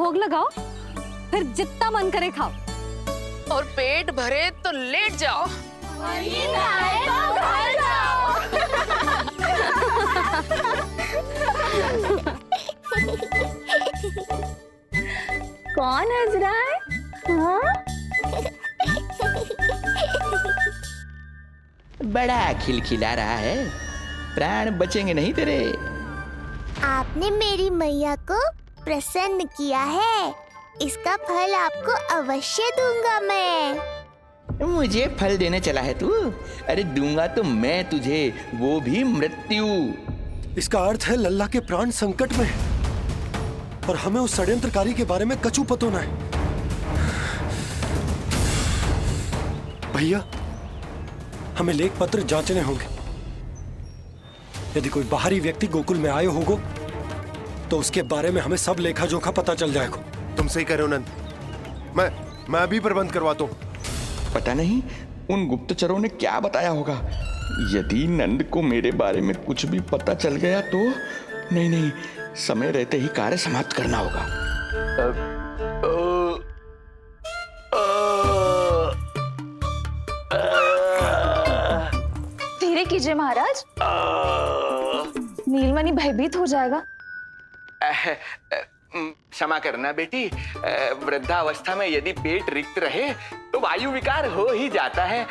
भोग लगाओ, फिर जितना मन करे खाओ और पेट भरे तो लेट जाओ। कौन हंस रहा है? हाँ? बड़ा खिलखिला रहा है, प्राण बचेंगे नहीं तेरे। आपने मेरी मैया को प्रसन्न किया है, इसका फल आपको अवश्य दूंगा मैं। मुझे फल देने चला है तू? अरे दूंगा तो मैं तुझे, वो भी मृत्यु। इसका अर्थ है लल्ला के प्राण संकट में है और हमें उस षड्यंत्रकारी के बारे में कचू पतो न है। भैया, हमें लेख पत्र जांचने होंगे। यदि कोई बाहरी व्यक्ति गोकुल में आए होगो तो उसके बारे में हमें सब लेखा जोखा पता चल जाएगा। तुम सही कह रहे हो नंद, मैं अभी प्रबंध करवाता हूँ। पता नहीं उन गुप्तचरों ने क्या बताया होगा। यदि नंद को मेरे बारे में कुछ भी पता चल गया तो नहीं, समय रहते ही कार्य समाप्त करना होगा। धीरे कीजिए महाराज, नीलमणि भयभीत हो जाएगा। क्षमा करना बेटी, वृद्धावस्था में यदि पेट रिक्त रहे तो वायु विकार हो ही जाता है।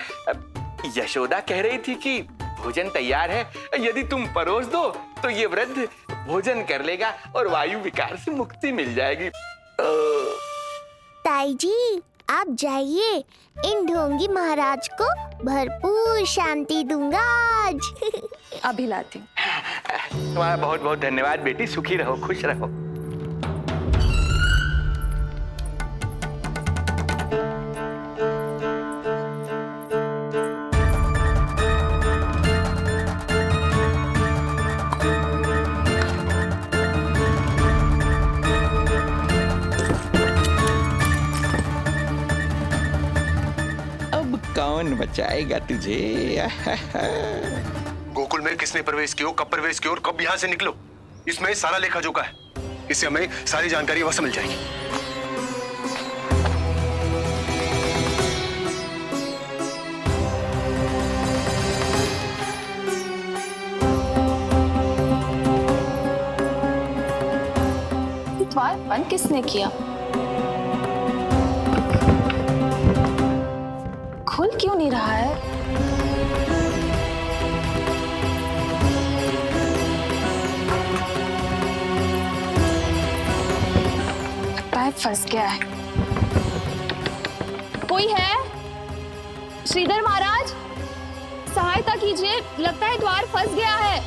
यशोदा कह रही थी कि भोजन तैयार है, यदि तुम परोस दो तो ये वृद्ध भोजन कर लेगा और वायु विकार से मुक्ति मिल जाएगी। ताई जी, आप जाइए, इन ढोंगी महाराज को भरपूर शांति दूंगा आज। अभी लाती हूँ। तुम्हारा बहुत बहुत धन्यवाद बेटी, सुखी रहो, खुश रहो। कौन बचाएगा तुझे? गोकुल में किसने प्रवेश किया, कब प्रवेश किया और कब यहाँ से निकलो, इसमें सारा लेखा जोखा है। इससे हमें सारी जानकारी वहां से मिल जाएगी। द्वार बंद किसने किया? खुल क्यों नहीं रहा है? पैर फंस गया है। कोई है? श्रीधर महाराज, सहायता कीजिए, लगता है द्वार फंस गया है।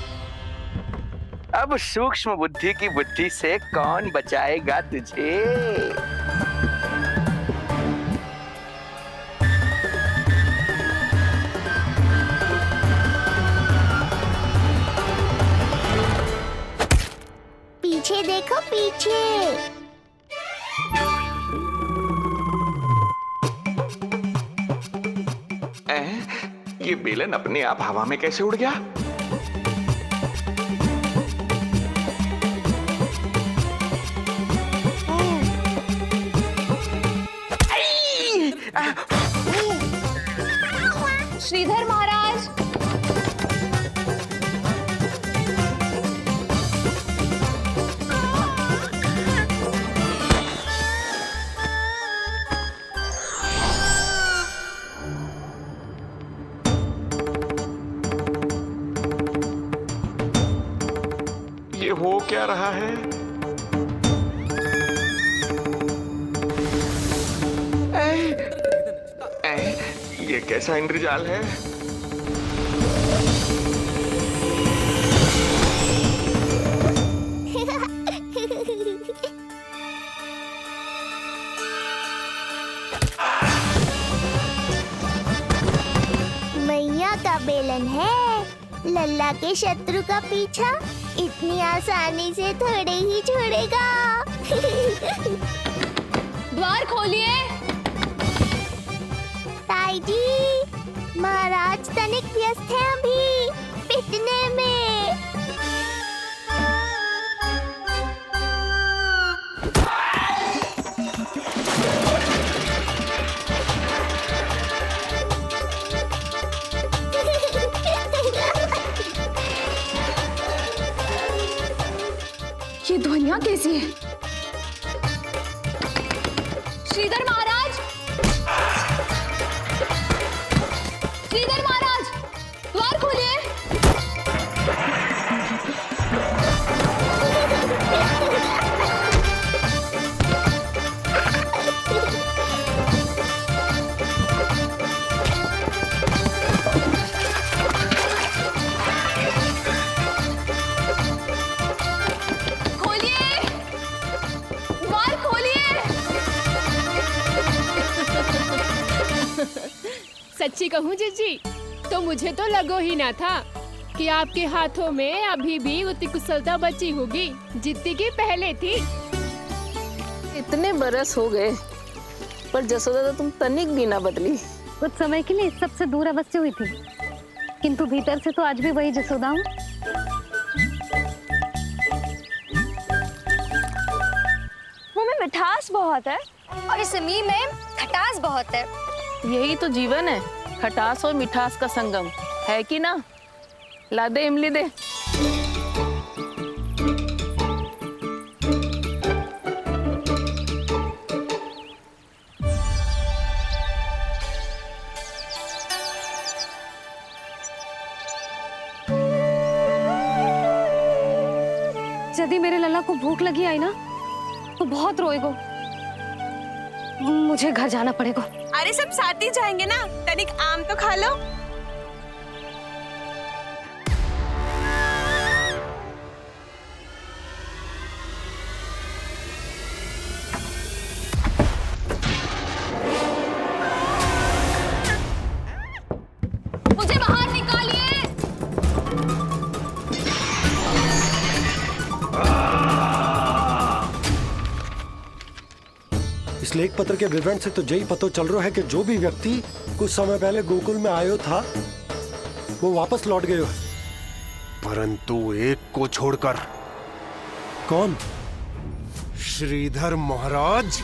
अब सूक्ष्म बुद्धि की बुद्धि से कौन बचाएगा तुझे? पीछे देखो, पीछे। ये बेलन अपने आप हवा में कैसे उड़ गया? श्रीधर महाराज, ये हो क्या रहा है? ये कैसा इंद्रजाल है? मैया का बेलन है, लल्ला के शत्रु का पीछा इतनी आसानी से थोड़े ही छोड़ेगा। द्वार खोलिए। ताई जी, महाराज तनिक व्यस्त हैं अभी पिटने में। यहाँ कैसी है? श्रीधर महाराज, श्रीधर महाराज, द्वार खोलिए। खोलिए, द्वार खोलिए। सच्ची कहूँ जीजी, तो मुझे तो लगो ही ना था कि आपके हाथों में अभी भी उतनी कुशलता बची होगी जितनी की पहले थी। इतने बरस हो गए पर जसोदा तो तुम तनिक भी ना बदली। कुछ समय के लिए सबसे दूर अवश्य हुई थी, किंतु भीतर से तो आज भी वही जसोदा हूँ। मुंह में मिठास बहुत है और इस मी में खटास बहुत है। यही तो जीवन है, खटास और मिठास का संगम, है कि ना? ला दे इमली दे। यदि मेरे लल्ला को भूख लगी आई ना तो बहुत रोएगो। मुझे घर जाना पड़ेगा। अरे सब साथ ही जाएंगे ना, तनिक आम तो खा लो। मुझे बाहर निकालिए। इस लेख पत्र के विवरण से तो यही पता चल रहा है कि जो भी व्यक्ति कुछ समय पहले गोकुल में आयो था वो वापस लौट गयो है। परंतु एक को छोड़कर। कौन? श्रीधर महाराज।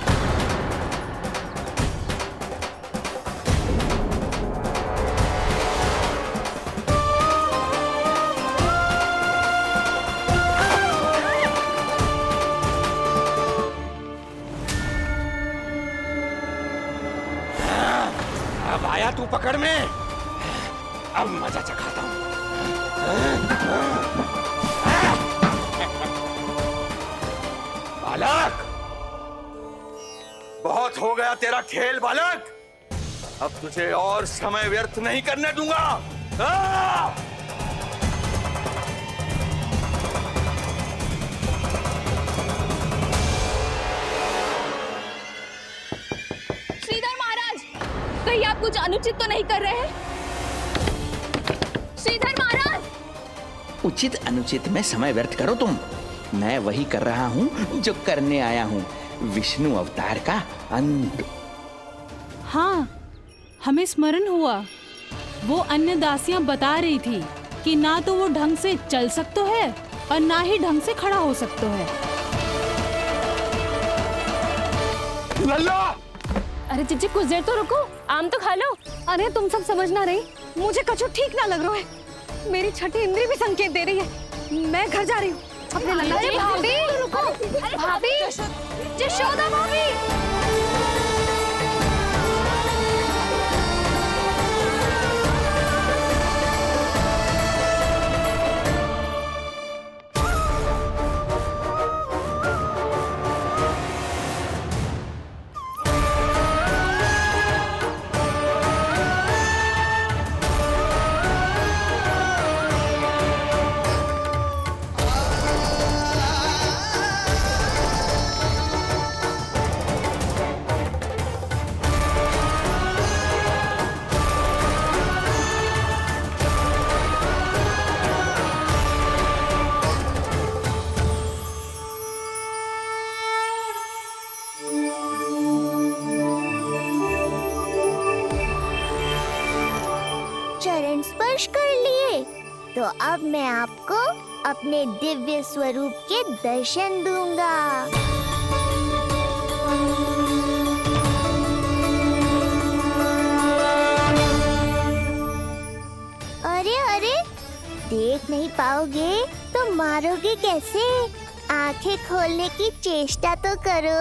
अब आया तू पकड़ में, अब मजा चखाता हूं। बालक, बहुत हो गया तेरा खेल बालक, अब तुझे और समय व्यर्थ नहीं करने दूंगा। श्रीधर महाराज, कहीं आप कुछ अनुचित तो नहीं कर रहे हैं? श्रीधर महाराज, उचित अनुचित में समय व्यर्थ करो तुम, मैं वही कर रहा हूँ जो करने आया हूँ, विष्णु अवतार का अंत। हाँ, हमें स्मरण हुआ, वो अन्य दासियां बता रही थी कि ना तो वो ढंग से चल सकते है और ना ही ढंग से खड़ा हो सकते है। लल्ला! अरे जीजी कुछ देर तो रुको, आम तो खा लो। अरे तुम सब समझ ना रही, मुझे कछु ठीक ना लग रहा है। मेरी छठी इंद्री भी संकेत दे रही है। मैं घर जा रही हूँ अपने लल्ला। अरे भाभी, रुको। अरे भाभी, जशोदा भाभी। चरण स्पर्श कर लिए तो अब मैं आपको अपने दिव्य स्वरूप के दर्शन दूंगा। अरे अरे, देख नहीं पाओगे तो मारोगे कैसे? आंखें खोलने की चेष्टा तो करो।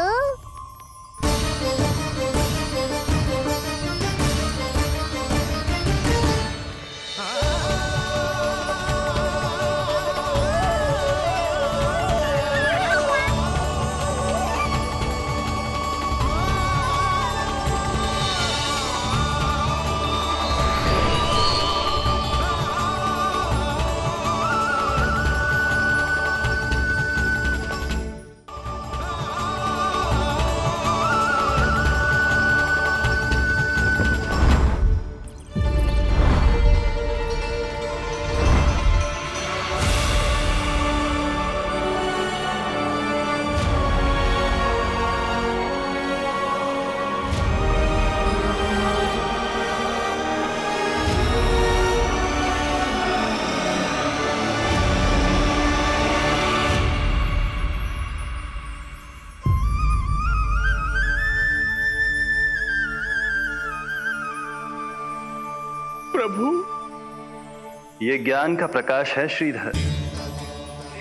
ये ज्ञान का प्रकाश है श्रीधर,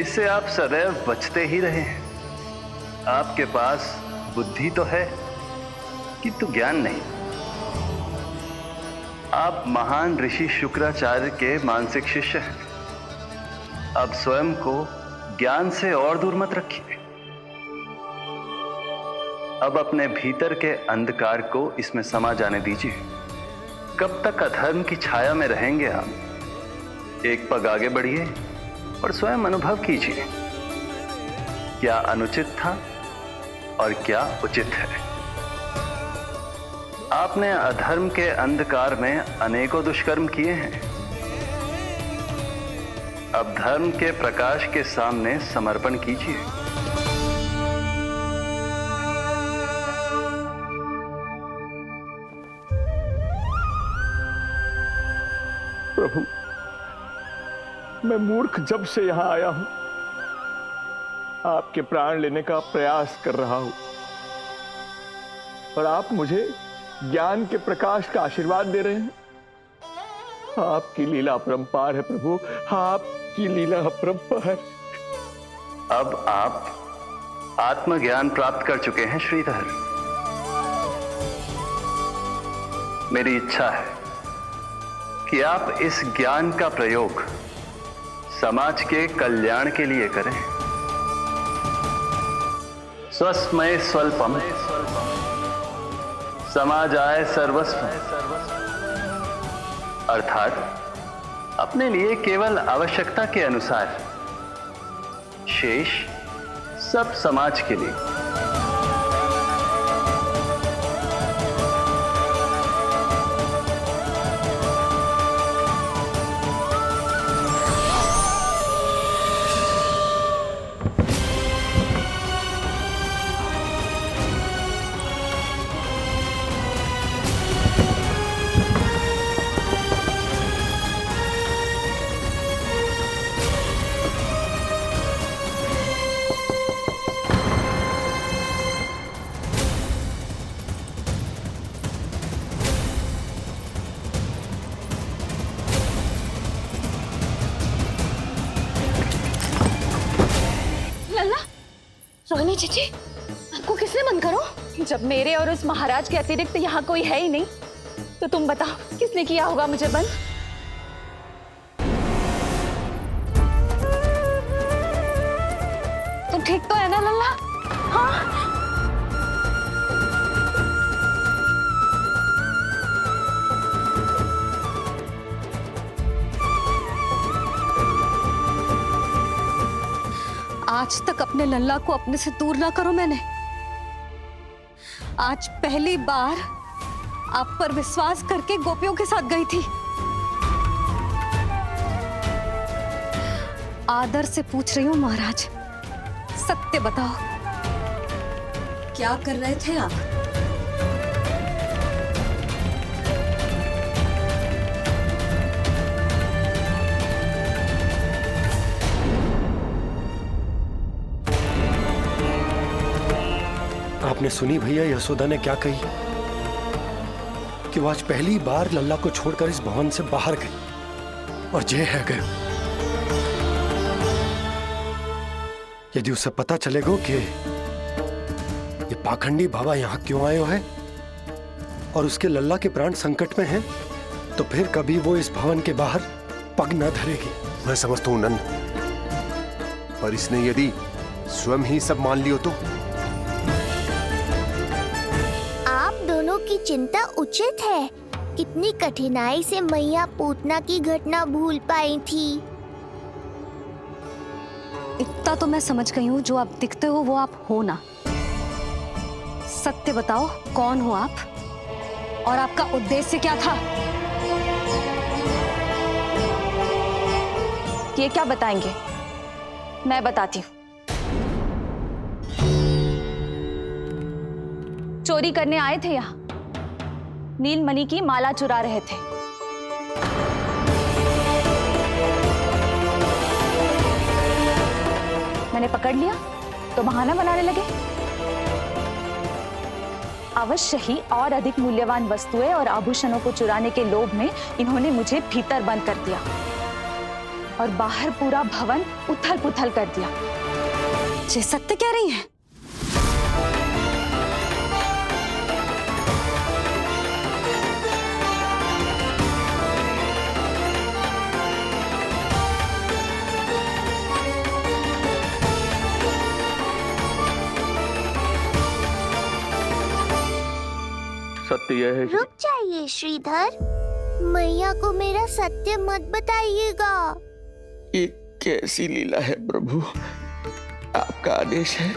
इससे आप सदैव बचते ही रहे हैं। आपके पास बुद्धि तो है किंतु ज्ञान नहीं। आप महान ऋषि शुक्राचार्य के मानसिक शिष्य हैं। अब स्वयं को ज्ञान से और दूर मत रखिए। अब अपने भीतर के अंधकार को इसमें समा जाने दीजिए। कब तक अधर्म की छाया में रहेंगे हम? एक पग आगे बढ़िए और स्वयं अनुभव कीजिए क्या अनुचित था और क्या उचित है। आपने अधर्म के अंधकार में अनेकों दुष्कर्म किए हैं। अब धर्म के प्रकाश के सामने समर्पण कीजिए। प्रभु, मैं मूर्ख जब से यहां आया हूं, आपके प्राण लेने का प्रयास कर रहा हूं और आप मुझे ज्ञान के प्रकाश का आशीर्वाद दे रहे हैं। आपकी लीला अपरंपार है प्रभु, आपकी लीला अपरंपार। अब आप आत्मज्ञान प्राप्त कर चुके हैं श्रीधर। मेरी इच्छा है कि आप इस ज्ञान का प्रयोग समाज के कल्याण के लिए करें। स्वस्मय स्वल्पम समाजाय सर्वस्व, अर्थात अपने लिए केवल आवश्यकता के अनुसार, शेष सब समाज के लिए। रोहिणी जीजी, आपको किसने बंद करो? जब मेरे और उस महाराज के अतिरिक्त यहाँ कोई है ही नहीं, तो तुम बताओ किसने किया होगा मुझे बंद? तुम ठीक तो है ना लल्ला? हाँ? आज तक अपने लल्ला को अपने से दूर ना करो मैंने। आज पहली बार आप पर विश्वास करके गोपियों के साथ गई थी। आदर से पूछ रही हूँ महाराज, सत्य बताओ, क्या कर रहे थे आप? आपने सुनी भैया यशोदा ने क्या कही कि वो आज पहली बार लल्ला को छोड़कर इस भवन से बाहर गई और जे है गए। यदि उसे पता चलेगा कि ये पाखंडी बाबा यहाँ क्यों आयो है और उसके लल्ला के प्राण संकट में हैं, तो फिर कभी वो इस भवन के बाहर पग न धरेगी। मैं समझता हूं नंद, पर इसने यदि स्वयं ही सब मान लियो तो? आप दोनों की चिंता उचित है। कितनी कठिनाई से मैया पूतना की घटना भूल पाई थी। इतना तो मैं समझ गई हूँ, जो आप दिखते हो वो आप हो ना। सत्य बताओ, कौन हो आप और आपका उद्देश्य क्या था? ये क्या बताएंगे, मैं बताती हूँ। चोरी करने आए थे यहाँ, नीलमणि की माला चुरा रहे थे। मैंने पकड़ लिया तो बहाना बनाने लगे। अवश्य ही और अधिक मूल्यवान वस्तुएं और आभूषणों को चुराने के लोभ में इन्होंने मुझे भीतर बंद कर दिया और बाहर पूरा भवन उथल पुथल कर दिया। ये सत्य कह रही हैं? सत्य यह है रुक जाइए श्रीधर, मैया को मेरा सत्य मत बताइएगा। ये कैसी लीला है प्रभु, आपका आदेश है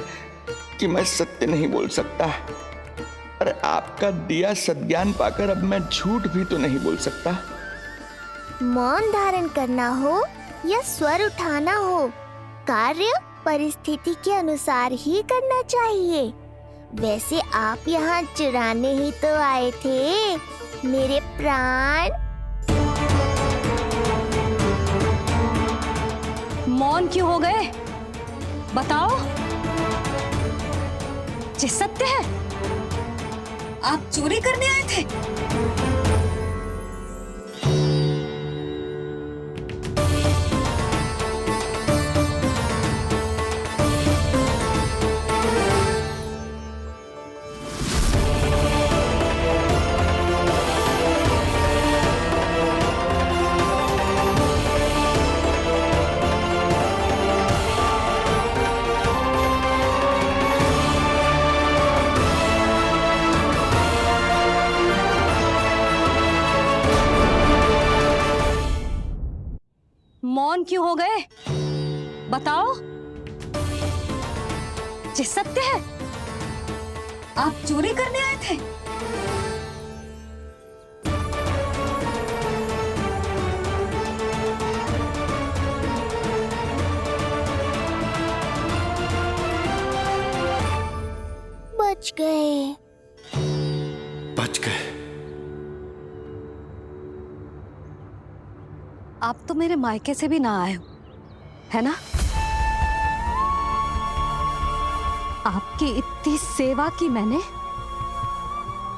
कि मैं सत्य नहीं बोल सकता, और आपका दिया सद्ज्ञान पाकर अब मैं झूठ भी तो नहीं बोल सकता। मौन धारण करना हो या स्वर उठाना हो, कार्य परिस्थिति के अनुसार ही करना चाहिए। वैसे आप यहाँ चुराने ही तो आए थे मेरे प्राण। मौन क्यों हो गए? बताओ, ये सत्य है? आप चोरी करने आए थे? मौन क्यों हो गए? बताओ, ये सत्य है? आप चोरी करने आए थे? बच गए। बच गए। आप तो मेरे मायके से भी ना आए हो, है ना? आपकी इतनी सेवा की मैंने,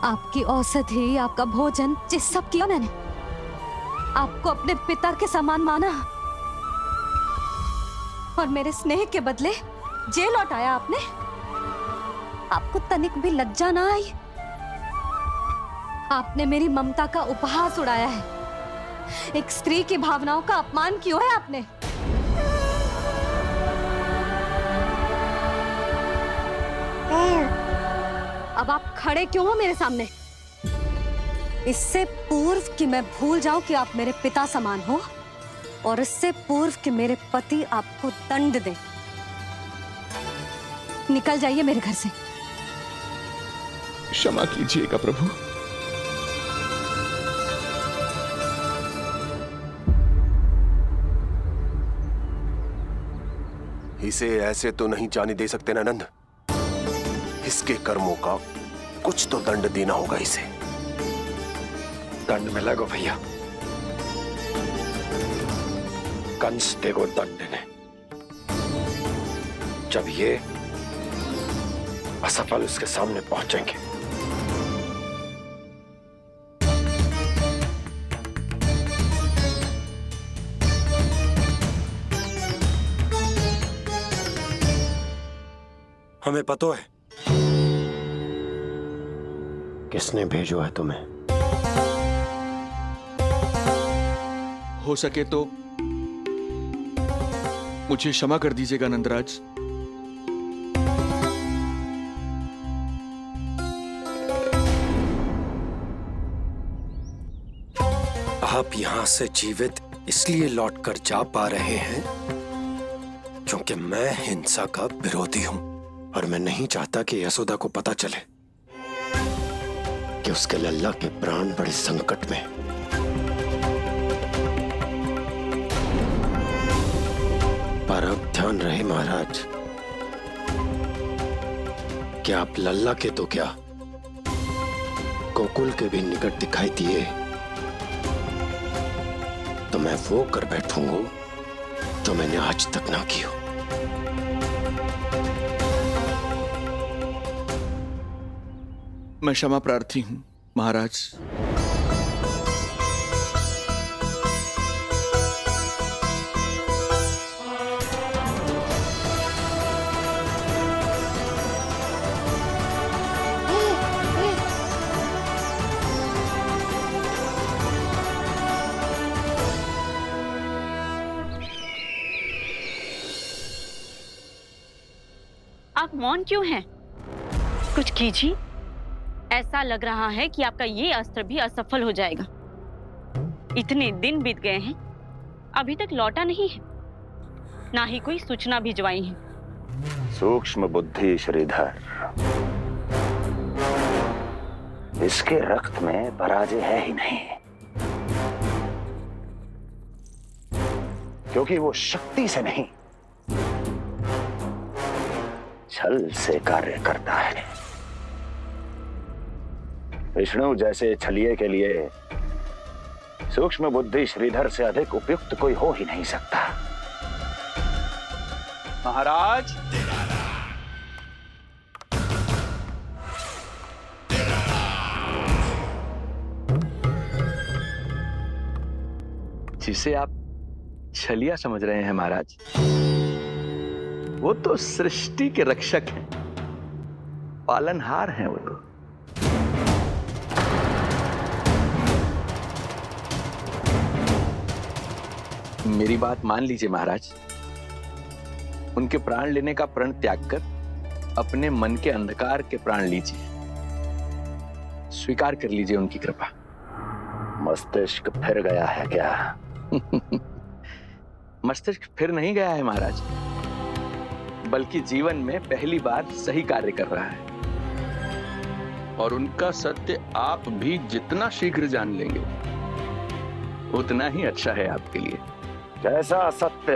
आपकी औषधि, आपका भोजन, ये सब किया मैंने। आपको अपने पिता के समान माना और मेरे स्नेह के बदले जेल लौटाया आपने। आपको तनिक भी लज्जा ना आई? आपने मेरी ममता का उपहास उड़ाया है। एक स्त्री की भावनाओं का अपमान क्यों है आपने? अब आप खड़े क्यों हो मेरे सामने? इससे पूर्व कि मैं भूल जाऊं कि आप मेरे पिता समान हो, और इससे पूर्व कि मेरे पति आपको दंड दे, निकल जाइए मेरे घर से। क्षमा कीजिएगा प्रभु। इसे ऐसे तो नहीं जाने दे सकते ना नंद। इसके कर्मों का कुछ तो दंड देना होगा इसे। दंड मिलेगा भैया, कंस देगो दंड ने। जब ये असफल उसके सामने पहुंचेंगे। हमें पता है किसने भेजो है तुम्हें? हो सके तो मुझे क्षमा कर दीजिएगा नंदराज। आप यहां से जीवित इसलिए लौटकर जा पा रहे हैं क्योंकि मैं हिंसा का विरोधी हूं और मैं नहीं चाहता कि यशोदा को पता चले कि उसके लल्ला के प्राण बड़े संकट में। पर अब ध्यान रहे महाराज कि आप लल्ला के तो क्या गोकुल के भी निकट दिखाई दिए तो मैं वो कर बैठूंगा जो मैंने आज तक ना किया। मैं क्षमा प्रार्थी हूं महाराज। आप मौन क्यों हैं? कुछ कीजिए। ऐसा लग रहा है कि आपका ये अस्त्र भी असफल हो जाएगा। इतने दिन बीत गए हैं, अभी तक लौटा नहीं है, ना ही कोई सूचना भिजवाई है। सूक्ष्म बुद्धि श्रीधर, इसके रक्त में पराजय है ही नहीं, क्योंकि वो शक्ति से नहीं छल से कार्य करता है। विष्णु जैसे छलिए के लिए सूक्ष्म बुद्धि श्रीधर से अधिक उपयुक्त कोई हो ही नहीं सकता। महाराज, जिसे आप छलिया समझ रहे हैं महाराज, वो तो सृष्टि के रक्षक हैं, पालनहार हैं वो तो। मेरी बात मान लीजिए महाराज, उनके प्राण लेने का प्रण त्याग कर अपने मन के अंधकार के प्राण लीजिए, स्वीकार कर लीजिए उनकी कृपा। मस्तिष्क फिर गया है क्या? मस्तिष्क फिर नहीं गया है महाराज, बल्कि जीवन में पहली बार सही कार्य कर रहा है। और उनका सत्य आप भी जितना शीघ्र जान लेंगे उतना ही अच्छा है आपके लिए। कैसा सत्य?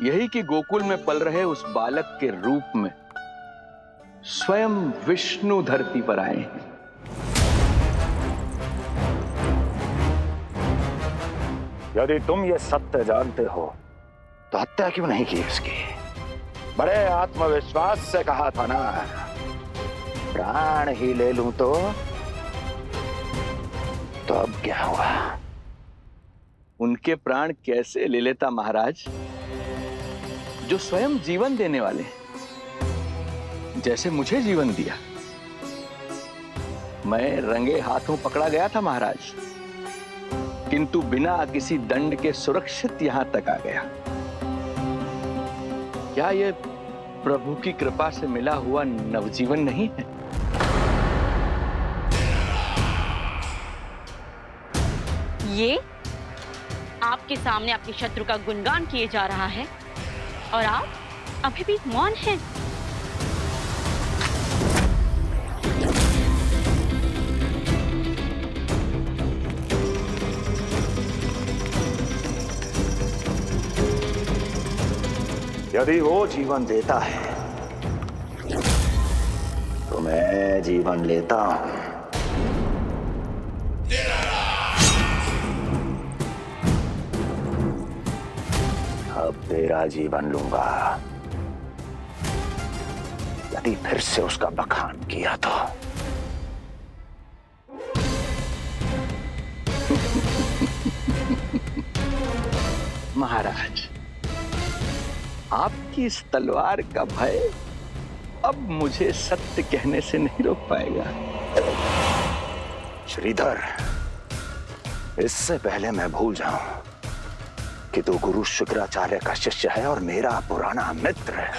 यही कि गोकुल में पल रहे उस बालक के रूप में स्वयं विष्णु धरती पर आए हैं। यदि तुम ये सत्य जानते हो तो हत्या क्यों नहीं की उसकी? बड़े आत्मविश्वास से कहा था ना, प्राण ही ले लूं तो अब क्या हुआ? उनके प्राण कैसे ले लेता महाराज, जो स्वयं जीवन देने वाले, जैसे मुझे जीवन दिया। मैं रंगे हाथों पकड़ा गया था महाराज, किंतु बिना किसी दंड के सुरक्षित यहां तक आ गया। क्या यह प्रभु की कृपा से मिला हुआ नवजीवन नहीं है? ये आपके सामने आपके शत्रु का गुणगान किए जा रहा है और आप अभी भी मौन हैं। यदि वो जीवन देता है तो मैं जीवन लेता हूं। अब तेरा जीवन लूंगा यदि फिर से उसका बखान किया तो। महाराज, आपकी इस तलवार का भय अब मुझे सत्य कहने से नहीं रोक पाएगा। श्रीधर, इससे पहले मैं भूल जाऊं कि तू गुरु शुक्राचार्य का शिष्य है और मेरा पुराना मित्र है,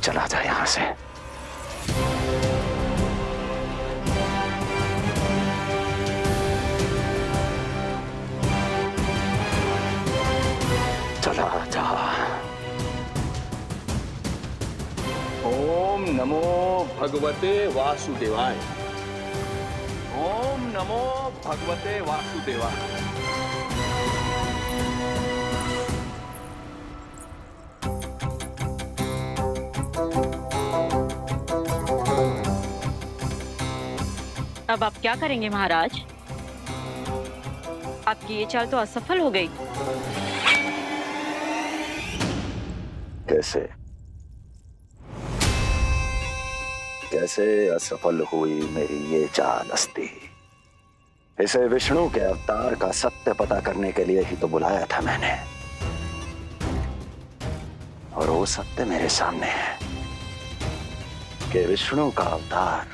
चला जा यहां से। चला जा। ओम नमो भगवते वासुदेवाय। ओम नमो भगवते वासुदेवाय। अब आप क्या करेंगे महाराज? आपकी ये चाल तो असफल हो गई। कैसे कैसे असफल हुई मेरी ये चाल अस्ति? इसे विष्णु के अवतार का सत्य पता करने के लिए ही तो बुलाया था मैंने, और वो सत्य मेरे सामने है कि विष्णु का अवतार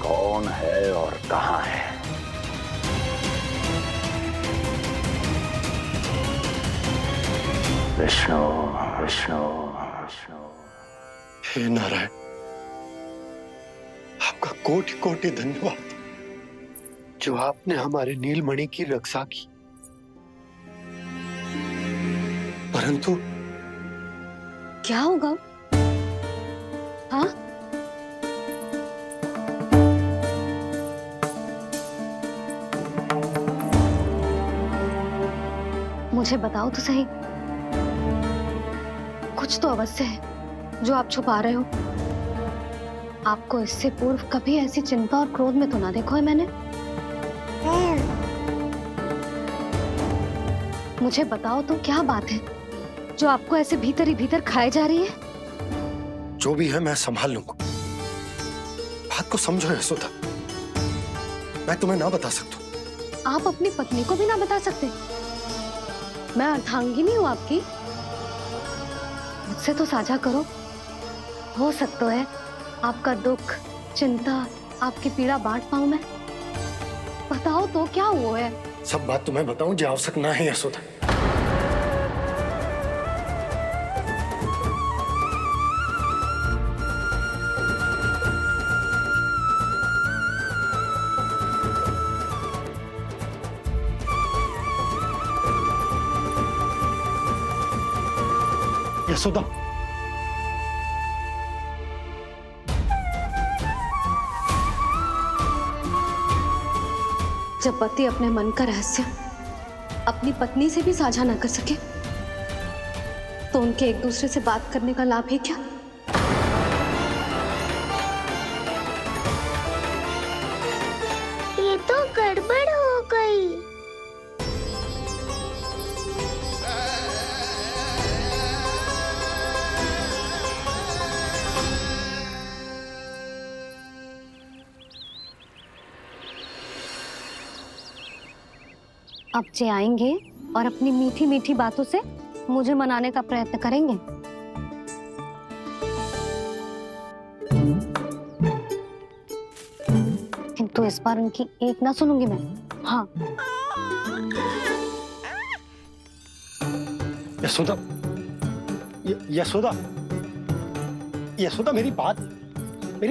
कौन है और कहां है। विष्णु विष्णु विष्णु। हे नारायण, आपका कोटि कोटि धन्यवाद जो आपने हमारे नीलमणि की रक्षा की। परंतु क्या होगा? हाँ, मुझे बताओ तो सही, कुछ तो अवश्य है जो आप छुपा रहे हो। आपको इससे पूर्व कभी ऐसी चिंता और क्रोध में तो ना देखो है मैंने। मुझे बताओ तो क्या बात है जो आपको ऐसे भीतर ही भीतर खाए जा रही है? जो भी है मैं संभाल लूंगा। बात को समझो यशोदा, मैं तुम्हें ना बता सकता। आप अपनी पत्नी को भी ना बता सकते? मैं अर्धांगिनी हूँ आपकी, मुझसे तो साझा करो। हो सकता है आपका दुख, चिंता, आपकी पीड़ा बांट पाऊं मैं। बताओ तो क्या हुआ है? सब बात तुम्हें बताऊं जो आवश्यक ना है यशोदा। यशोदा, जब पति अपने मन का रहस्य अपनी पत्नी से भी साझा न कर सके तो उनके एक दूसरे से बात करने का लाभ है क्या? ये तो गड़बड़ हो गई। अब जे आएंगे और अपनी मीठी मीठी बातों से मुझे मनाने का प्रयत्न करेंगे। किंतु इस बार उनकी एक ना सुनूंगी मैं। हाँ, यशोदा, यशोदा, यशोदा, मेरी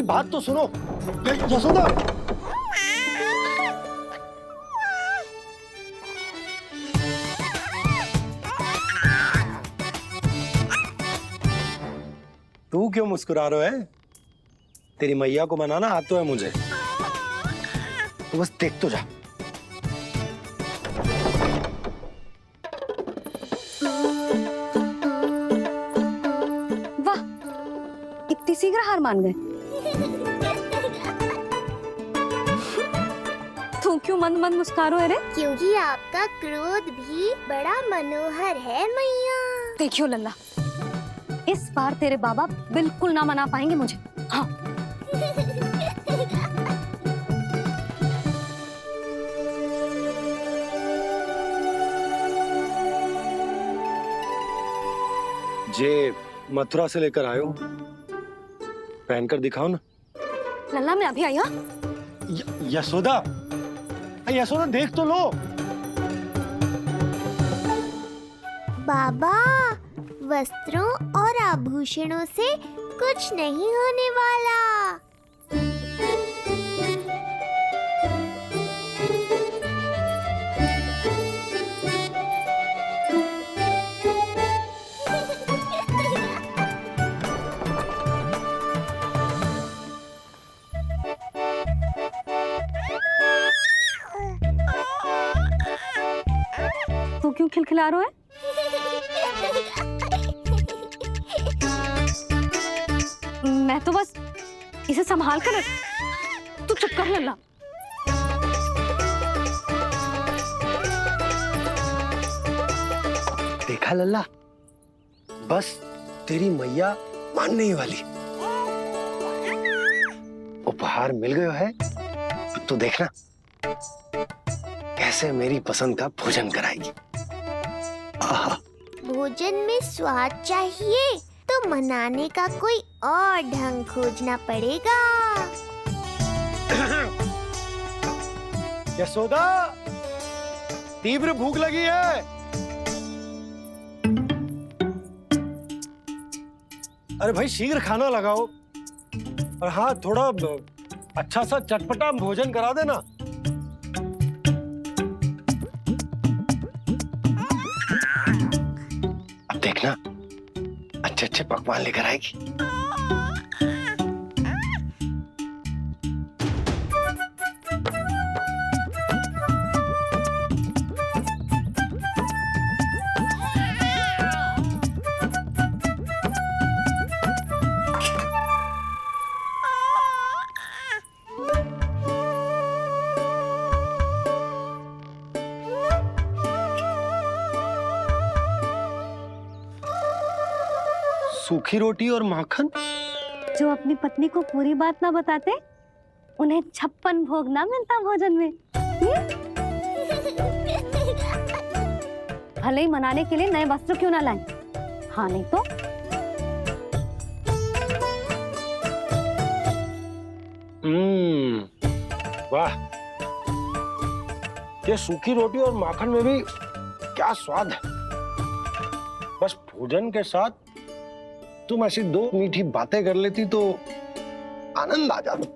बात तो सुनो। यशोदा, तू क्यों मुस्कुरा रहा है? तेरी मैया को मनाना आता है मुझे, तो बस देख तो जा। वाह, इतनी शीघ्र हार मान गए। तू क्यों मंद मंद मुस्कुरा रहे रे? क्योंकि आपका क्रोध भी बड़ा मनोहर है मैया। देखियो लल्ला, इस बार तेरे बाबा बिल्कुल ना मना पाएंगे मुझे। हाँ, ये मथुरा से लेकर आयो, पहनकर दिखाओ ना। लल्ला मैं अभी आई। हाँ यशोदा, यशोदा देख तो लो। बाबा, वस्त्रों और आभूषणों से कुछ नहीं होने वाला। तू क्यों खिलखिला रहा है? मैं तो बस इसे संभाल कर तू चुप कर लल्ला। देखा लल्ला, बस तेरी मैया मानने ही वाली। उपहार मिल गयो है, अब तो देखना कैसे मेरी पसंद का भोजन कराएगी। भोजन में स्वाद चाहिए तो मनाने का कोई और ढंग खोजना पड़ेगा। यशोदा, तीव्र भूख लगी है। अरे भाई शीघ्र खाना लगाओ, और हाँ थोड़ा अच्छा सा चटपटा भोजन करा देना। अब देखना अच्छे अच्छे पकवान लेकर आएगी। सूखी रोटी और माखन। जो अपनी पत्नी को पूरी बात ना बताते, उन्हें 56 भोग ना मिलता भोजन में। भले ही मनाने के लिए नए वस्त्र क्यों ना लाएं, हाँ नहीं तो वाह, ये सूखी रोटी और माखन में भी क्या स्वाद है। बस भोजन के साथ तुम ऐसी दो मीठी बातें कर लेती तो आनंद आ जाता।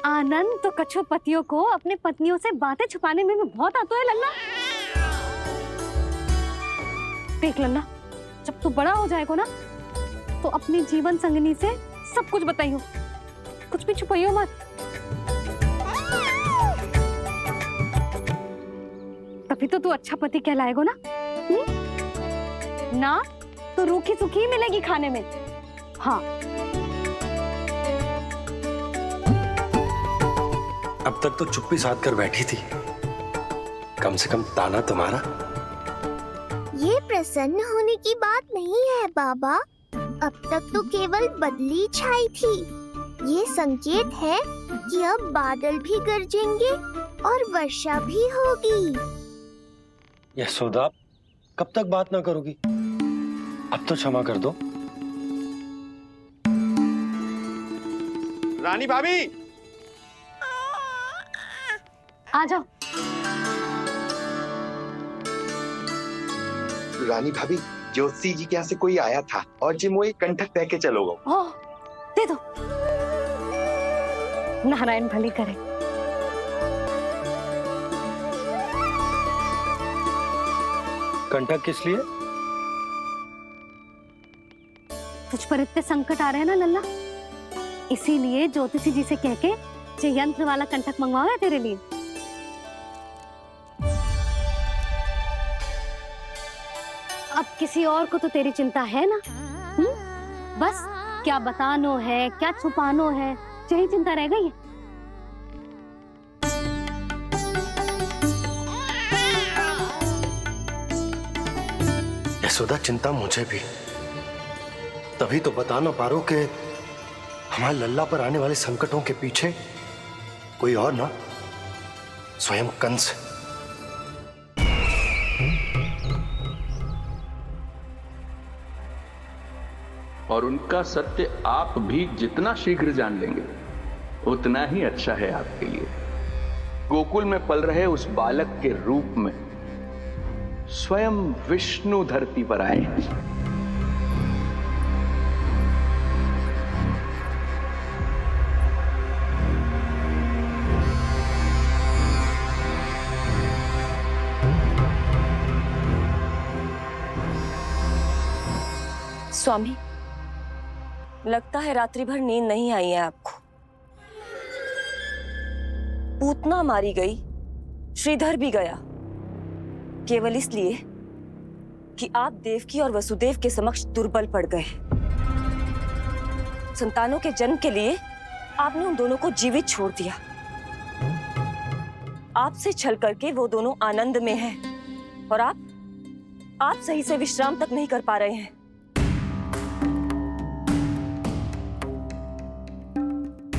आनंद तो कछुआ पतियों को अपने पत्नियों से बातें छुपाने में भी बहुत आता है लल्ला। देख लल्ला, जब तू बड़ा हो जाएगा ना तो अपनी जीवन संगनी से सब कुछ बताइयो, कुछ भी छुपाइयो मत। तभी तो तू अच्छा पति कहलाएगा ना। ना तो रूखी सूखी मिलेगी खाने में। हाँ अब तक तो चुप्पी साध कर बैठी थी, कम से कम ताना तुम्हारा। ये प्रसन्न होने की बात नहीं है बाबा, अब तक तो केवल बदली छाई थी। ये संकेत है कि अब बादल भी गरजेंगे और वर्षा भी होगी। यशोदा, कब तक बात ना करोगी? अब तो क्षमा कर दो। रानी भाभी, आ जाओ। रानी भाभी, ज्योति जी के यहाँ से कोई आया था और जी मुझे कंठक दे के चलोगे। ओह, दे दो। नारायण भली करे। कंठक किस लिए? तुझ पर इतने संकट आ रहे हैं ना लल्ला, इसीलिए ज्योतिषी जी से कह के ये यंत्र वाला कंठक मंगवाओ है तेरे लिए। अब किसी और को तो तेरी चिंता है ना? बस क्या बतानो है, क्या छुपानो है, यही चिंता रह गई है। यशोदा, चिंता मुझे भी, तभी तो बता ना पा रहा हूं कि हमारे लल्ला पर आने वाले संकटों के पीछे कोई और ना, स्वयं कंस। और उनका सत्य आप भी जितना शीघ्र जान लेंगे उतना ही अच्छा है आपके लिए। गोकुल में पल रहे उस बालक के रूप में स्वयं विष्णु धरती पर आए हैं। स्वामी, लगता है रात्रि भर नींद नहीं आई है आपको। पूतना मारी गई, श्रीधर भी गया, केवल इसलिए कि आप देवकी और वसुदेव के समक्ष दुर्बल पड़ गए। संतानों के जन्म के लिए आपने उन दोनों को जीवित छोड़ दिया। आपसे छल करके वो दोनों आनंद में हैं और आप सही से विश्राम तक नहीं कर पा रहे हैं।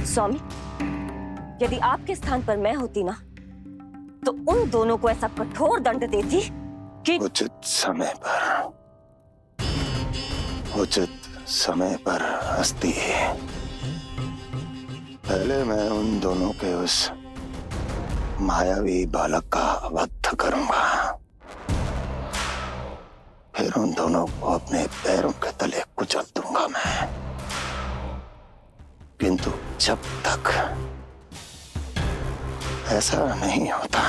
स्वामी, यदि आपके स्थान पर मैं होती ना तो उन दोनों को ऐसा कठोर दंड देती कि उचित समय पर हस्ती। पहले मैं उन दोनों के उस मायावी बालक का वध करूंगा, फिर उन दोनों को अपने पैरों के तले कुचल दूंगा मैं। किंतु जब तक ऐसा नहीं होता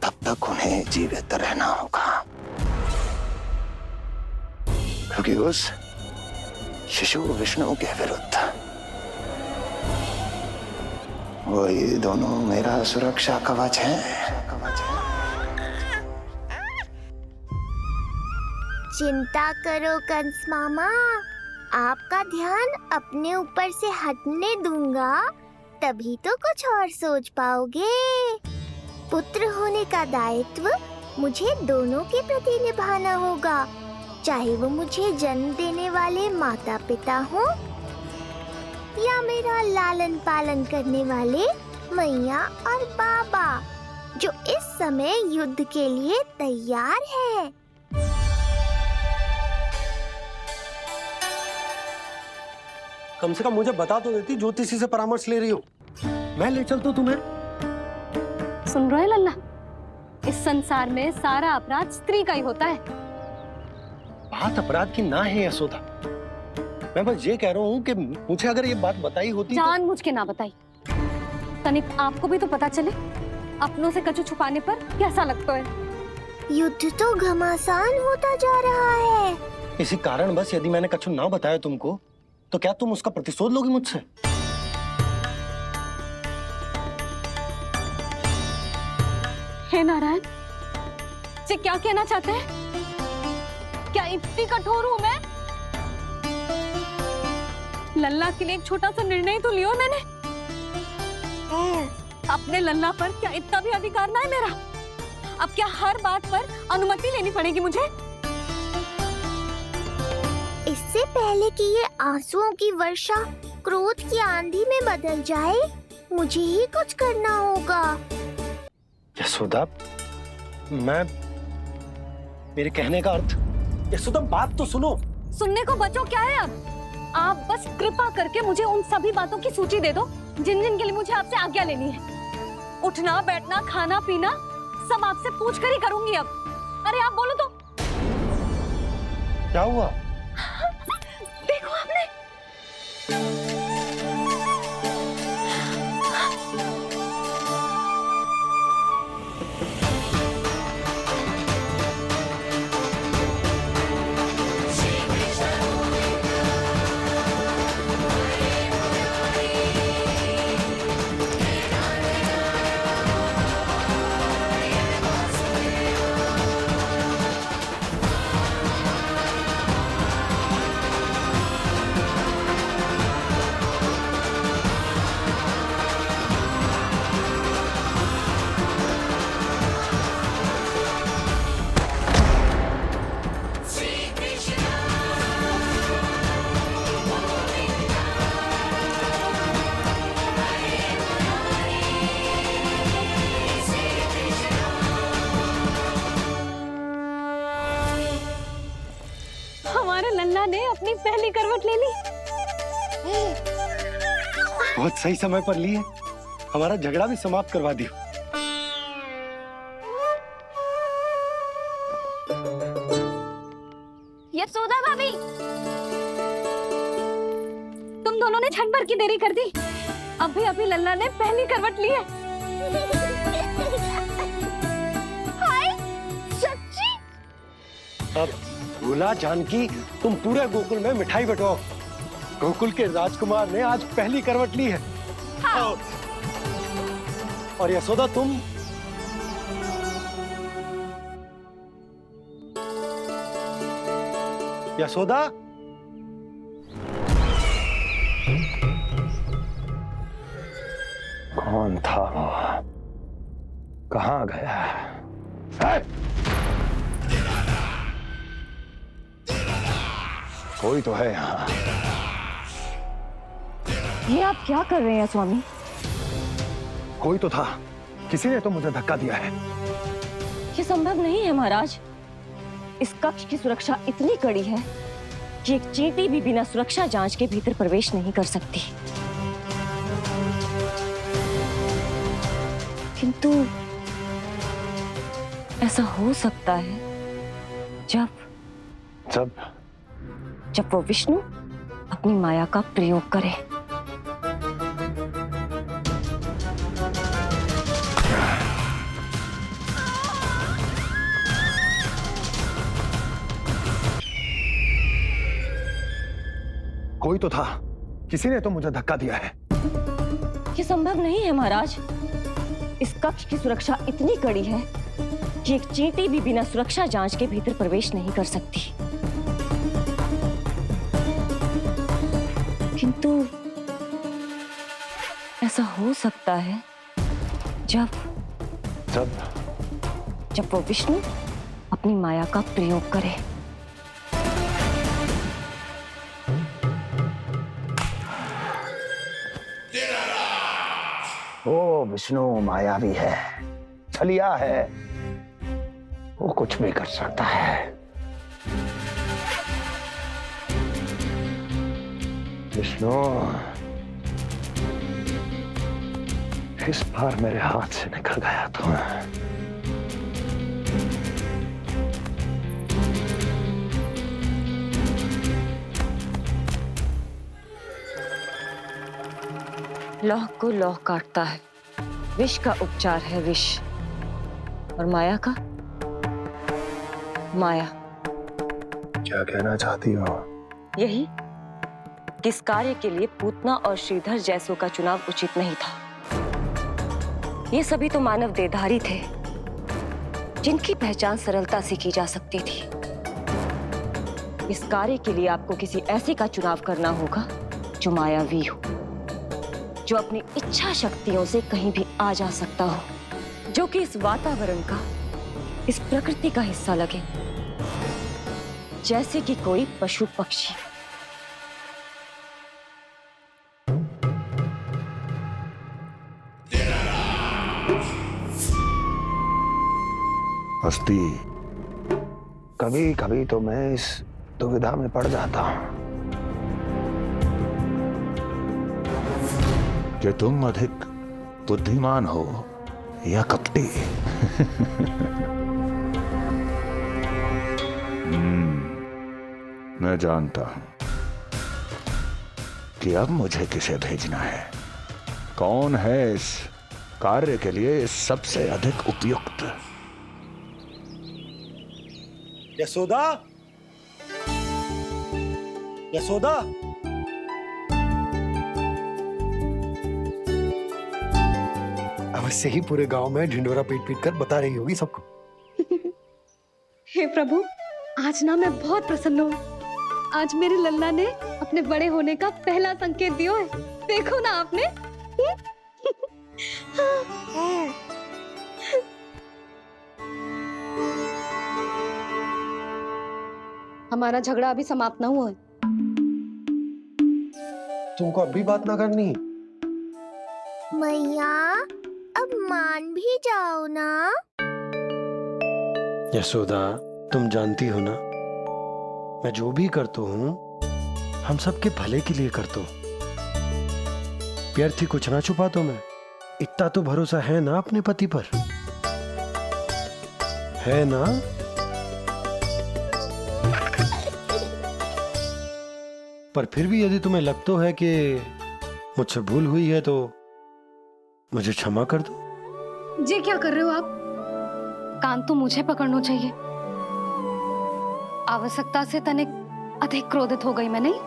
तब तक उन्हें जीवित रहना होगा, क्योंकि उस शिशु विष्णु के विरुद्ध वही दोनों मेरा सुरक्षा कवच है। चिंता करो कंस मामा, आपका ध्यान अपने ऊपर से हटने दूंगा, तभी तो कुछ और सोच पाओगे। पुत्र होने का दायित्व मुझे दोनों के प्रति निभाना होगा, चाहे वो मुझे जन्म देने वाले माता पिता हो या मेरा लालन पालन करने वाले मैया और बाबा, जो इस समय युद्ध के लिए तैयार है। कम से कम मुझे बता तो देती ज्योतिषी से परामर्श ले रही हो, मैं ले चलता तुम्हें। सुन रहे लल्ला, इस संसार में सारा अपराध स्त्री का ही होता है। बात अपराध की ना है यशोदा, मैं बस ये कह रहा हूँ कि मुझे अगर ये बात बताई होती जानबूझ के ना बताई। तनिक आपको भी तो पता चले अपनों से कछु छुपाने पर कैसा लगता है। युद्ध तो घमासान होता जा रहा है। इसी कारण बस यदि मैंने कछु ना बताया तुमको तो क्या तुम उसका प्रतिशोध लोगी मुझसे? हे नारायण, जी क्या कहना चाहते हैं? क्या इतनी कठोर हूं मैं? लल्ला के लिए एक छोटा सा निर्णय तो लियो मैंने। अपने लल्ला पर क्या इतना भी अधिकार ना है मेरा? अब क्या हर बात पर अनुमति लेनी पड़ेगी मुझे? इससे पहले कि ये आंसुओं की वर्षा क्रोध की आंधी में बदल जाए, मुझे ही कुछ करना होगा। यशोदा, मेरे कहने का अर्थ, यशोदा बात तो सुनो। सुनने को बचो क्या है अब? आप बस कृपा करके मुझे उन सभी बातों की सूची दे दो जिन जिन के लिए मुझे आपसे आज्ञा लेनी है। उठना बैठना खाना पीना सब आपसे पूछ कर ही करूंगी अब। अरे आप बोलो तो। क्या हुआ? देखो आपने। पहली करवट ले ली। बहुत सही समय पर ली है, हमारा झगड़ा भी समाप्त करवा दियो। यशोदा भाभी, तुम दोनों ने क्षण भर की देरी कर दी। अभी अभी लल्ला ने पहली करवट ली है। हाय, सच्ची? अब भूला जानकी, तुम पूरे गोकुल में मिठाई बंटवाओ। गोकुल के राजकुमार ने आज पहली करवट ली है। हाँ। और यशोदा तुम यशोदा, कौन था वो? कहाँ गया? है? कोई तो है यहाँ। ये आप क्या कर रहे हैं स्वामी? कोई तो था, किसी ने तो मुझे धक्का दिया है। ये संभव नहीं है महाराज। इस कक्ष की सुरक्षा इतनी कड़ी है कि एक चींटी भी बिना सुरक्षा जांच के भीतर प्रवेश नहीं कर सकती। किंतु ऐसा हो सकता है जब वो विष्णु अपनी माया का प्रयोग करे। कोई तो था, किसी ने तो मुझे धक्का दिया है। ये संभव नहीं है महाराज। इस कक्ष की सुरक्षा इतनी कड़ी है कि एक चींटी भी बिना सुरक्षा जांच के भीतर प्रवेश नहीं कर सकती। किंतु ऐसा हो सकता है जब वो विष्णु अपनी माया का प्रयोग करे। ओ विष्णु मायावी है, छलिया है, वो कुछ भी कर सकता है। विष्णु, इस बार मेरे हाथ से निकल गया तो लौह को लौह काटता है, विष का उपचार है विष, और माया का माया। क्या कहना चाहती हो? यही कि इस कार्य के लिए पूतना और श्रीधर जैसों का चुनाव उचित नहीं था। ये सभी तो मानव देहधारी थे जिनकी पहचान सरलता से की जा सकती थी। इस कार्य के लिए आपको किसी ऐसे का चुनाव करना होगा जो मायावी हो, जो अपनी इच्छा शक्तियों से कहीं भी आ जा सकता हो, जो कि इस वातावरण का, इस प्रकृति का हिस्सा लगे, जैसे कि कोई पशु पक्षी। हस्ती, कभी कभी तो मैं इस दुविधा में पड़ जाता हूं कि तुम अधिक बुद्धिमान हो या कपटी। मैं जानता हूं कि अब मुझे किसे भेजना है, कौन है इस कार्य के लिए सबसे अधिक उपयुक्त। यशोदा, यशोदा, अवश्य ही पूरे गांव में ढिंडोरा पीट पीट कर बता रही होगी सबको। हे प्रभु, आज ना मैं बहुत प्रसन्न हूँ। आज मेरे लल्ला ने अपने बड़े होने का पहला संकेत दिया है। देखो ना आपने। हमारा झगड़ा अभी समाप्त ना हुआ है। तुमको अब भी बात ना करनी? मैया, अब मान भी जाओ ना। यशोदा, तुम जानती हो ना, मैं जो भी करता हूँ हम सबके भले के लिए करता हूं। व्यर्थ ही कुछ ना छुपाता मैं। इतना तो भरोसा है ना अपने पति पर, है ना? पर फिर भी यदि तुम्हें लगता है कि मुझसे भूल हुई है तो मुझे क्षमा कर दो। ये क्या कर रहे हो आप? कान तो मुझे पकड़ना चाहिए। आवश्यकता से तनिक अधिक क्रोधित हो गई मैं, नहीं?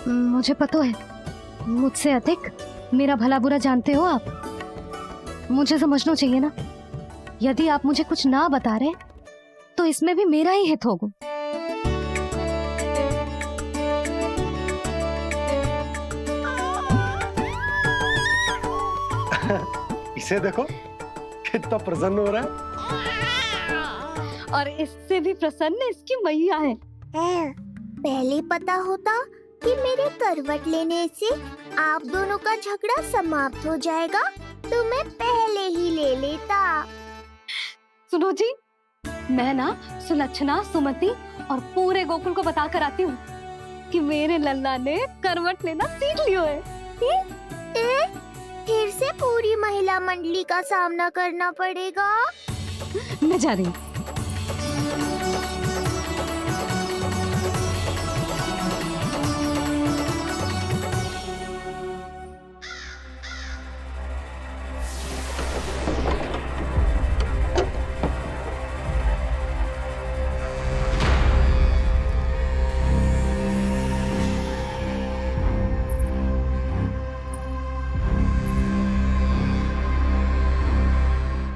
मुझे पता है, मुझसे अधिक मेरा भला बुरा जानते हो आप। मुझे समझना चाहिए ना, यदि आप मुझे कुछ ना बता रहे तो इसमें भी मेरा ही हित होगा। इसे देखो कितना प्रसन्न हो रहा है। और इससे भी प्रसन्न इसकी मैया है। पहले पता होता कि मेरे करवट लेने से आप दोनों का झगड़ा समाप्त हो जाएगा तो मैं पहले ही ले लेता। सुनो जी, मैं ना सुलक्षणा, सुमति और पूरे गोकुल को बता कर आती हूँ कि मेरे लल्ला ने करवट लेना सीख लियो है। फिर से पूरी महिला मंडली का सामना करना पड़ेगा। मैं जा रही हूँ।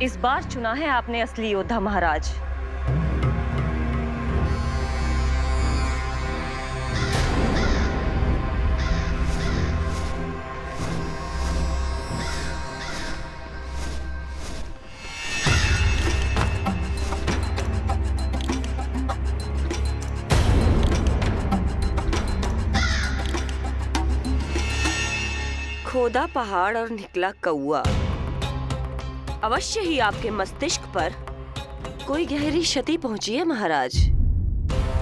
इस बार चुना है आपने असली योद्धा महाराज। खोदा पहाड़ और निकला कौआ। अवश्य ही आपके मस्तिष्क पर कोई गहरी क्षति पहुंची है महाराज।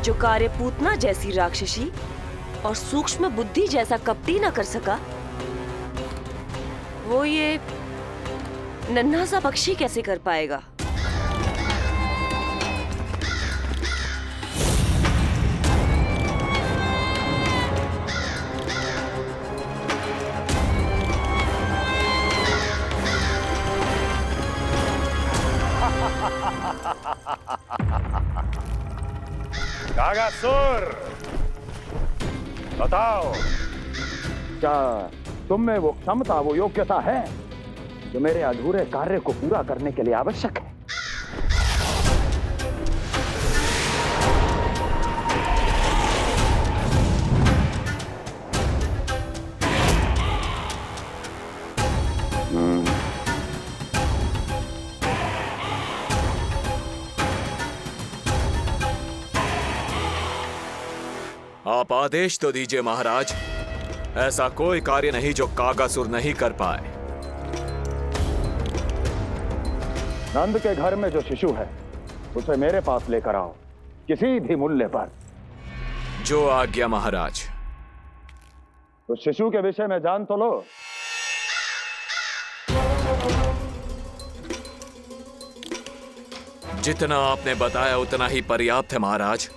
जो कार्य पूतना जैसी राक्षसी और सूक्ष्म बुद्धि जैसा कपटी न कर सका, वो ये नन्हा सा पक्षी कैसे कर पाएगा? कागासुर, बताओ, क्या तुम में वो क्षमता, वो योग्यता है जो मेरे अधूरे कार्य को पूरा करने के लिए आवश्यक है? आप आदेश तो दीजिए महाराज। ऐसा कोई कार्य नहीं जो कागासुर नहीं कर पाए। नंद के घर में जो शिशु है उसे मेरे पास लेकर आओ, किसी भी मूल्य पर। जो आज्ञा महाराज। उस शिशु के विषय में जान तो लो। जितना आपने बताया उतना ही पर्याप्त है महाराज।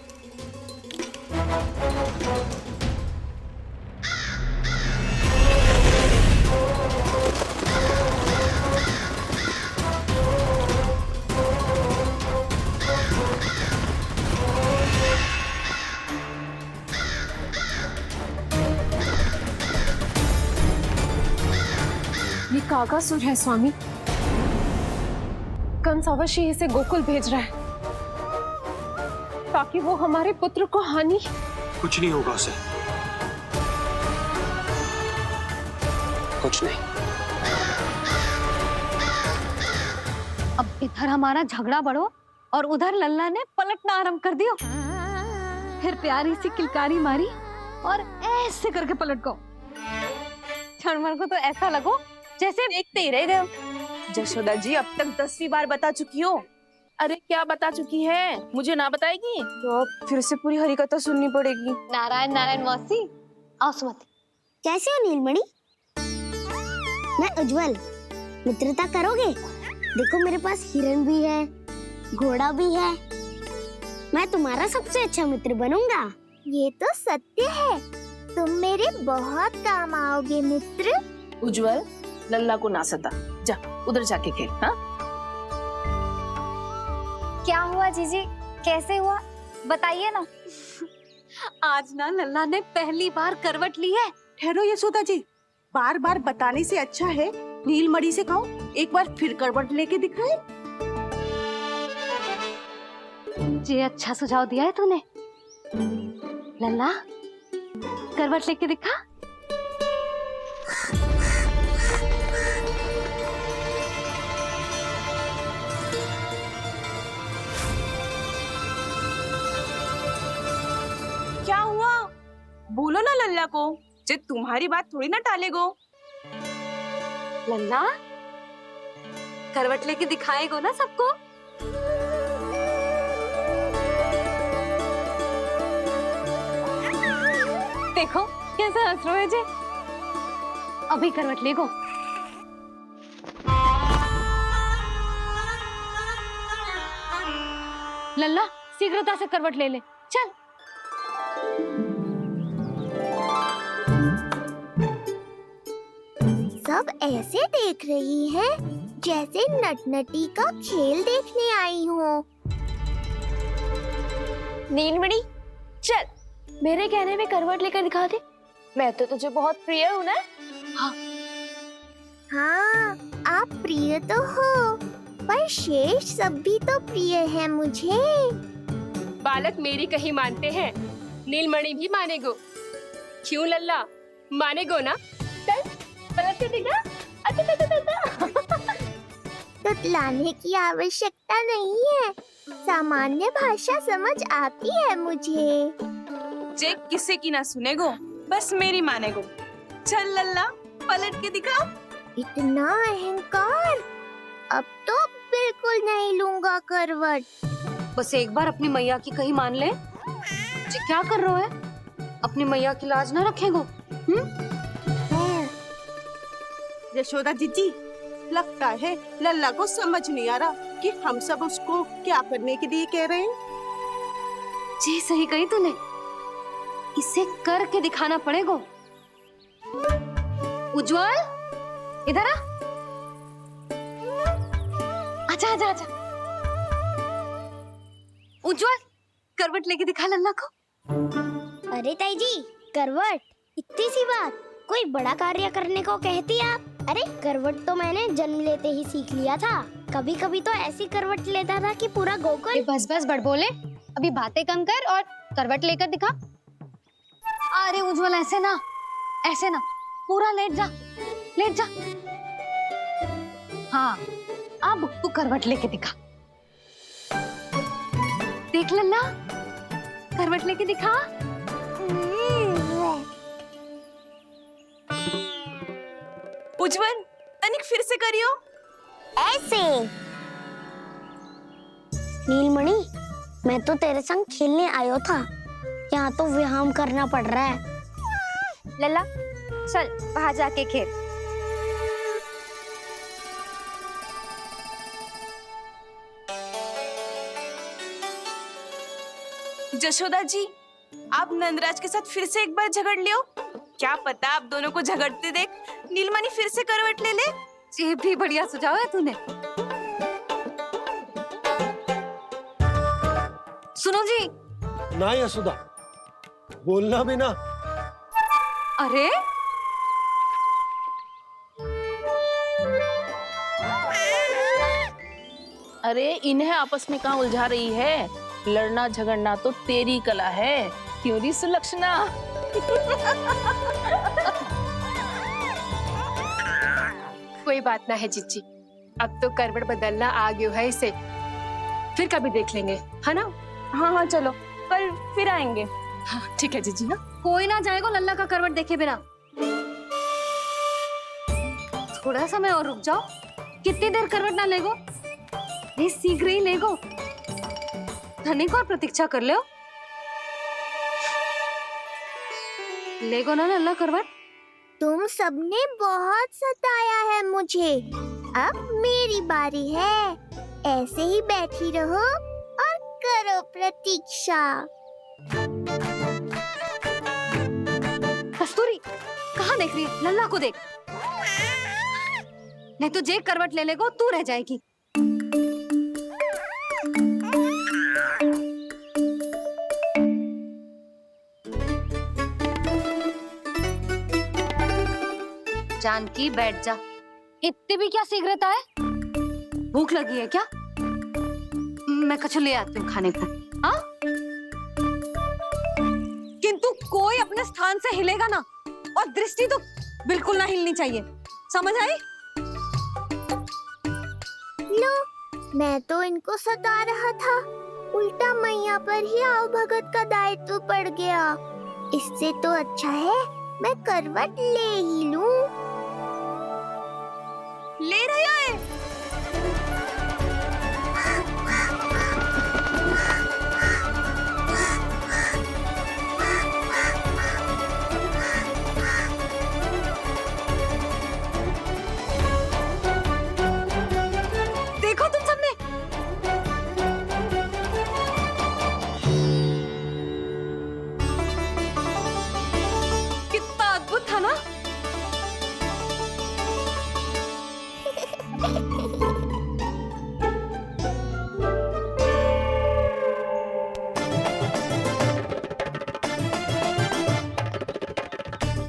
ये कागासुर है स्वामी। कंस अवश्य इसे गोकुल भेज रहा है ताकि वो हमारे पुत्र को हानि। कुछ नहीं होगा उसे, कुछ नहीं। अब इधर हमारा झगड़ा बढ़ो और उधर लल्ला ने पलटना आरंभ कर दियो। फिर प्यारी सी किलकारी मारी और ऐसे करके पलट गो। क्षणभर को तो ऐसा लगो जैसे देखते ही रह गए। जशोदा जी अब तक 10वीं बार बता चुकी हो, अरे क्या बता चुकी है, मुझे ना बताएगी? तो अब फिर से पूरी हरी कथा सुननी पड़ेगी। नारायण नारायण मौसी, आओ सुमति। कैसे हो नीलमणि? मैं उज्जवल, मित्रता करोगे? देखो मेरे पास हिरन भी है, घोड़ा भी है। मैं तुम्हारा सबसे अच्छा मित्र बनूंगा। ये तो सत्य है, तुम मेरे बहुत काम आओगे मित्र। उज्जवल, लल्ला को ना सता, जा उधर जाके खेल। हाँ, क्या हुआ जीजी, कैसे हुआ बताइए ना। आज ना लल्ला ने पहली बार करवट ली है। ठहरो यशोदा जी, बार बार बताने से अच्छा है नीलमणि से कहो एक बार फिर करवट लेके दिखाए। ये अच्छा सुझाव दिया है तूने। लल्ला, करवट लेके दिखा। क्या हुआ? बोलो ना लल्ला को, जे तुम्हारी बात थोड़ी ना टालेगो। लल्ला, करवट लेके दिखाएगो ना सबको। देखो कैसा हंस रहे जे। अभी करवट लेगो। लल्ला, शीघ्रता से करवट ले ले, चल। सब ऐसे देख रही है जैसे नटनटी का खेल देखने आई हो। नीलमणि, चल मेरे कहने में करवट लेकर दिखा दे। मैं तो तुझे बहुत प्रिय हूँ ना। हाँ, आप प्रिय तो हो, पर शेष सब भी तो प्रिय है मुझे। बालक मेरी कहीं मानते हैं, नीलमणि भी मानेगो। क्यों लल्ला, मानेगो ना? चल पलट के दिखा। तुतलाने की आवश्यकता नहीं है, सामान्य भाषा समझ आती है मुझे। जे किसी की ना सुनेगो, बस मेरी मानेगो। चल लल्ला, पलट के दिखा। इतना अहंकार, अब तो बिल्कुल नहीं लूंगा करवट। बस एक बार अपनी मैया की कहीं मान ले। जी क्या कर रहे हो? अपनी मैया की लाज ना रखेगो। यशोदा जीजी, लगता है लल्ला को समझ नहीं आ रहा कि हम सब उसको क्या करने के लिए कह रहे हैं। जी सही कही तूने, इसे करके दिखाना पड़ेगा। उज्जवल, इधर आ। आजा आजा आजा। उज्जवल, करवट लेके दिखा लल्ला को। अरे ताई जी, करवट? इतनी सी बात, कोई बड़ा कार्य करने को कहती आप? अरे करवट तो मैंने जन्म लेते ही सीख लिया था। कभी कभी तो ऐसी करवट लेता था कि पूरा गोकुल। बस बस बड़ बोले, अभी बातें कम कर और करवट लेकर दिखा। अरे उज्जवल, ऐसे ना, ऐसे ना, पूरा लेट जा, लेट जा। हाँ, अब तू करवट लेके दिखा। देख लल्ला, करवट लेके दिखा। उज्जवल, तनिक फिर से करियो। ऐसे। नीलमणि, मैं तो तेरे संग खेलने आयो था, यहाँ तो व्यायाम करना पड़ रहा है। लल्ला, चल बाहर जाके खेल। यशोदा जी, आप नंदराज के साथ फिर से एक बार झगड़ लियो। क्या पता आप दोनों को झगड़ते देख नीलमणि फिर से करवट ले ले। ये भी बढ़िया सुझाव है तूने। सुनो जी। ना यशोदा, बोलना भी ना। अरे अरे इन्हें आपस में कहाँ उलझा रही है? लड़ना झगड़ना तो तेरी कला है, क्यों री सुलक्षणा? कोई बात ना है जीजी, अब तो करवट बदलना आ गयो है इसे। फिर कभी देख लेंगे, है ना? हाँ हाँ चलो, कल फिर आएंगे। हाँ ठीक है जीजी। हाँ, कोई ना जाएगा लल्ला का करवट देखे बिना। थोड़ा समय और रुक जाओ। कितनी देर करवट ना लेगो? अरे सीख रही लेगो, धनिक और प्रतीक्षा कर लो। लेगो ना नल्ला करवट। तुम सबने बहुत सताया है मुझे, अब मेरी बारी है। ऐसे ही बैठी रहो और करो प्रतीक्षा। कस्तूरी, कहाँ देख रही है? लल्ला को देख, नहीं तो जे करवट ले लेगो तू रह जाएगी। जानकी बैठ जा। इतनी भी क्या शीघ्रता है? भूख लगी है क्या? मैं कछु ले आती हूँ खाने को। हाँ? किंतु कोई अपने स्थान से हिलेगा ना, और दृष्टि तो बिल्कुल ना हिलनी चाहिए, समझ आई? लो, मैं तो इनको सता रहा था, उल्टा मैया पर ही आओ भगत का दायित्व पड़ गया। इससे तो अच्छा है मैं करवट ले ही लूं। ले रही है? देखो तुम सबने, कितना अद्भुत था ना?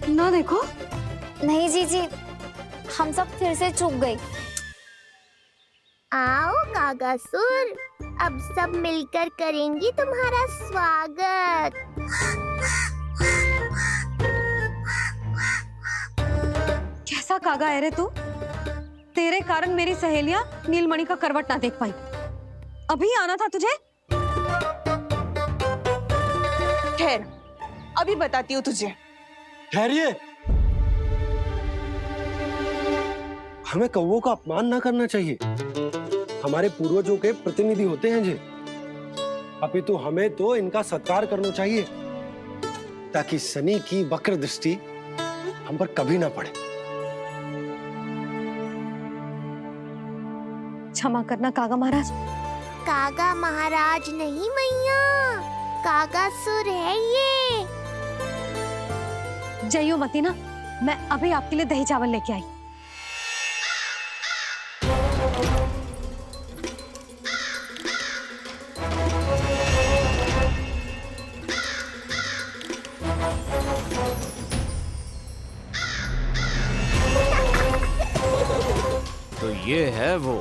ना देखो। नहीं जीजी, हम सब फिर से चूक गए। आओ कागासुर, अब सब मिलकर करेंगी तुम्हारा स्वागत। कैसा कागा है रे तू? तेरे कारण मेरी सहेलियां नीलमणि का करवट ना देख पाई। अभी आना था तुझे। ठहर, अभी बताती हूँ तुझे। ठहरिए, हमें कौवों का अपमान ना करना चाहिए। हमारे पूर्वजों के प्रतिनिधि होते हैं जी। अपितु हमें तो इनका सत्कार करना चाहिए, ताकि शनि की वक्र दृष्टि हम पर कभी ना पड़े। क्षमा करना कागा महाराज। कागा महाराज नहीं मैया, कागासुर है ये। जइयो मती ना, मैं अभी आपके लिए दही चावल लेके आई। तो ये है वो